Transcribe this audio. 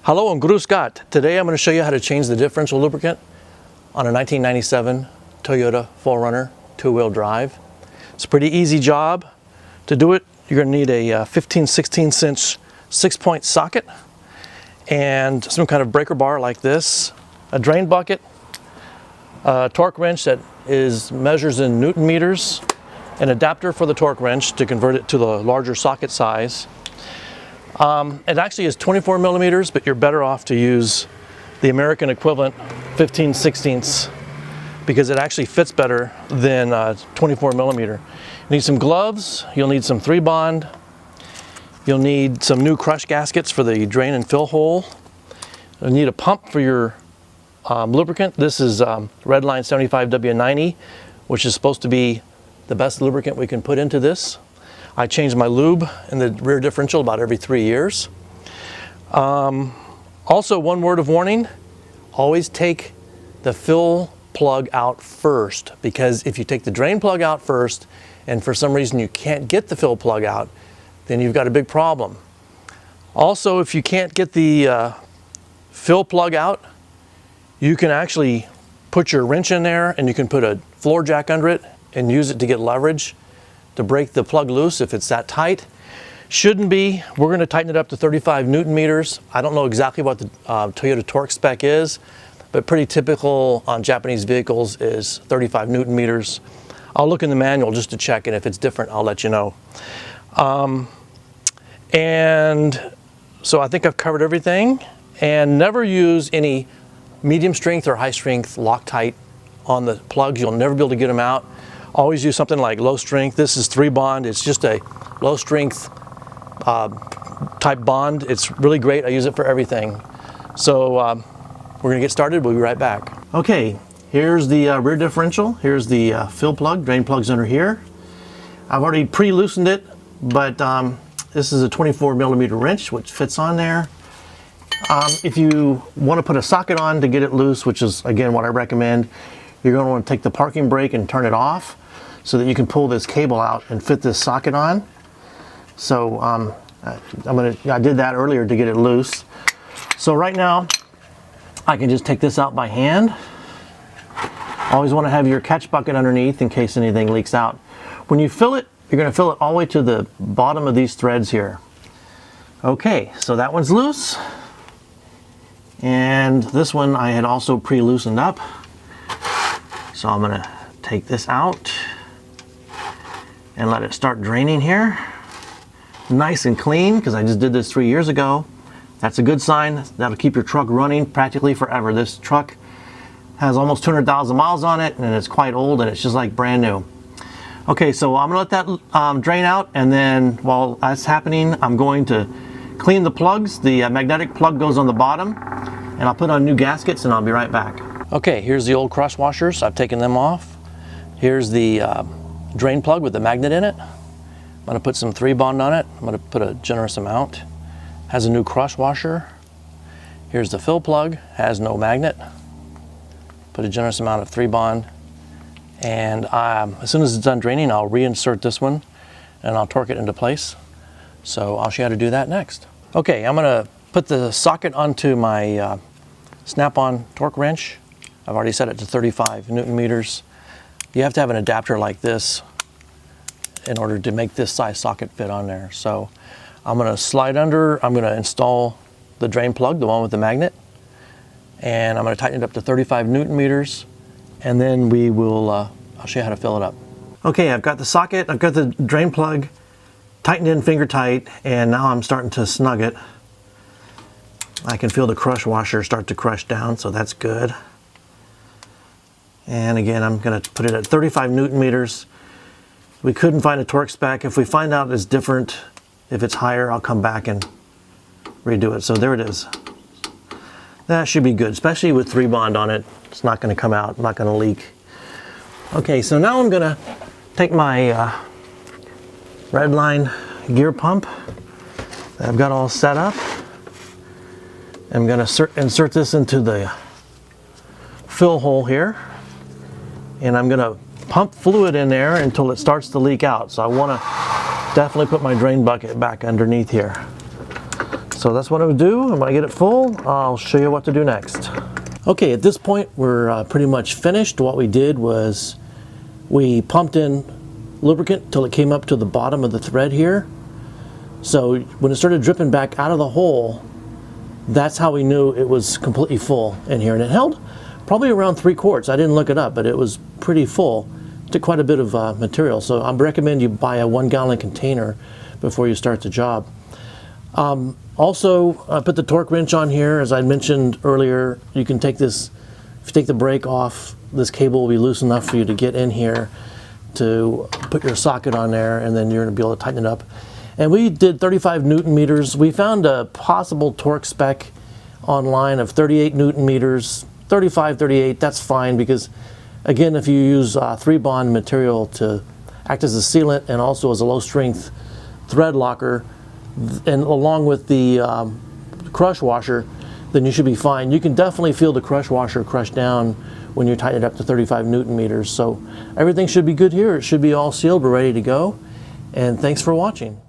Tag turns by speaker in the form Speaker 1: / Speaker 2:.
Speaker 1: Hello, I'm Guru Scott. Today I'm going to show you how to change the differential lubricant on a 1997 Toyota 4Runner two-wheel drive. It's a pretty easy job. To do it, you're going to need a 15/16 inch 6-point socket and some kind of breaker bar like this, a drain bucket, a torque wrench that measures in Newton meters, an adapter for the torque wrench to convert it to the larger socket size. It actually is 24 millimeters, but you're better off to use the American equivalent 15/16 because it actually fits better than 24 millimeter. You need some gloves, you'll need some 3-bond, you'll need some new crush gaskets for the drain and fill hole, you'll need a pump for your lubricant. This is Redline 75W90, which is supposed to be the best lubricant we can put into this. I change my lube in the rear differential about every 3 years. Also, one word of warning, always take the fill plug out first, because if you take the drain plug out first and for some reason you can't get the fill plug out, then you've got a big problem. Also, if you can't get the fill plug out, you can actually put your wrench in there and you can put a floor jack under it and use it to get leverage to break the plug loose if it's that tight. Shouldn't be. We're going to tighten it up to 35 Newton meters. I don't know exactly what the Toyota torque spec is, but pretty typical on Japanese vehicles is 35 Newton meters. I'll look in the manual just to check, and if it's different, I'll let you know. And so I think I've covered everything. And never use any medium strength or high strength Loctite on the plugs. You'll never be able to get them out. Always use something like low strength. This is 3-bond. It's just a low strength type bond. It's really great. I use it for everything. So we're going to get started. We'll be right back. Okay, here's the rear differential. Here's the fill plug. Drain plug's under here. I've already pre-loosened it, but this is a 24 millimeter wrench, which fits on there. If you want to put a socket on to get it loose, which is again what I recommend, you're going to want to take the parking brake and turn it off so that you can pull this cable out and fit this socket on. So I did that earlier to get it loose. So right now I can just take this out by hand. Always want to have your catch bucket underneath in case anything leaks out. When you fill it, you're going to fill it all the way to the bottom of these threads here. Okay, so that one's loose. And this one I had also pre-loosened up. So I'm going to take this out and let it start draining here. Nice and clean, because I just did this 3 years ago. That's a good sign. That'll keep your truck running practically forever. This truck has almost 200,000 miles on it, and it's quite old, and it's just like brand new. Okay, so I'm going to let that drain out, and then while that's happening, I'm going to clean the plugs. The magnetic plug goes on the bottom, and I'll put on new gaskets, and I'll be right back. Okay, here's the old cross washers. I've taken them off. Here's the drain plug with the magnet in it. I'm going to put some 3-bond on it. I'm going to put a generous amount. Has a new cross washer. Here's the fill plug. Has no magnet. Put a generous amount of 3-bond. And as soon as it's done draining, I'll reinsert this one and I'll torque it into place. So I'll show you how to do that next. Okay, I'm going to put the socket onto my snap-on torque wrench. I've already set it to 35 Newton meters. You have to have an adapter like this in order to make this size socket fit on there. So I'm going to slide under, I'm going to install the drain plug, the one with the magnet, and I'm going to tighten it up to 35 Newton meters, and then we will, I'll show you how to fill it up. Okay, I've got the socket, I've got the drain plug tightened in finger tight, and now I'm starting to snug it. I can feel the crush washer start to crush down, so that's good. And again, I'm going to put it at 35 Newton meters. We couldn't find a torque spec. If we find out it's different, if it's higher, I'll come back and redo it. So there it is. That should be good, especially with 3-bond on it. It's not going to come out, not going to leak. Okay, so now I'm going to take my Redline gear pump that I've got all set up. I'm going to insert this into the fill hole here, and I'm going to pump fluid in there until it starts to leak out. So I want to definitely put my drain bucket back underneath here. So that's what I'm gonna do. I'm gonna get it full. I'll show you what to do next. Okay, at this point, we're pretty much finished. What we did was we pumped in lubricant till it came up to the bottom of the thread here. So when it started dripping back out of the hole, that's how we knew it was completely full in here. And it held probably around 3 quarts. I didn't look it up, but it was pretty full. It took quite a bit of material. So I recommend you buy a 1-gallon container before you start the job. Also, I put the torque wrench on here. As I mentioned earlier, you can take this, if you take the brake off, this cable will be loose enough for you to get in here to put your socket on there, and then you're gonna be able to tighten it up. And we did 35 Newton meters. We found a possible torque spec online of 38 Newton meters, 35, 38, that's fine, because again, if you use 3-bond material to act as a sealant and also as a low strength thread locker, and along with the crush washer, then you should be fine. You can definitely feel the crush washer crush down when you tighten it up to 35 Newton meters. So everything should be good here. It should be all sealed. We're ready to go. And thanks for watching.